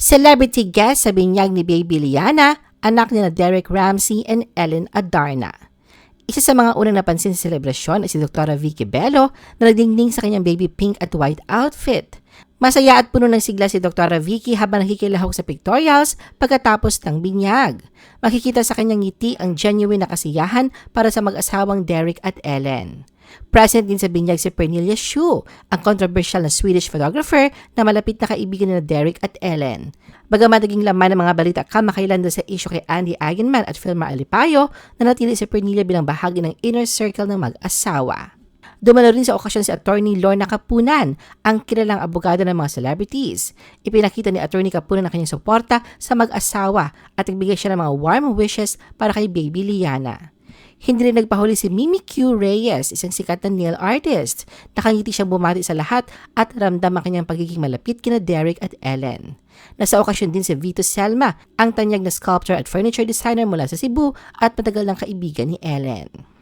Celebrity guest sa binyag ni Baby Liana, anak ni na Derek Ramsey and Ellen Adarna. Isa sa mga unang napansin sa selebrasyon ay si Dr. Vicky Bello na nagdingning sa kanyang baby pink at white outfit. Masaya at puno ng sigla si Dr. Vicky habang nakikilahok sa pictorials pagkatapos ng binyag. Makikita sa kanyang ngiti ang genuine na kasiyahan para sa mag-asawang Derek at Ellen. Present din sa binyag si Pernilla Shu, ang controversial na Swedish photographer na malapit na kaibigan ni Derek at Ellen. Bagamat naging laman ng mga balita kamakailan sa isyu kay Andy Eigenman at Filma Alipayo, nanatili si Pernilla bilang bahagi ng inner circle ng mag-asawa. Dumalo rin sa okasyon si Attorney Lorna Kapunan, ang kilalang abogado ng mga celebrities. Ipinakita ni Attorney Kapunan ang kanyang suporta sa mag-asawa at nagbigay siya ng mga warm wishes para kay Baby Liana. Hindi rin nagpahuli si Mimi Q. Reyes, isang sikat na nail artist. Nakangiti siyang bumati sa lahat at ramdam ang kanyang pagiging malapit kina Derek at Ellen. Nasa okasyon din si Vito Selma, ang tanyag na sculptor at furniture designer mula sa Cebu at matagal ng kaibigan ni Ellen.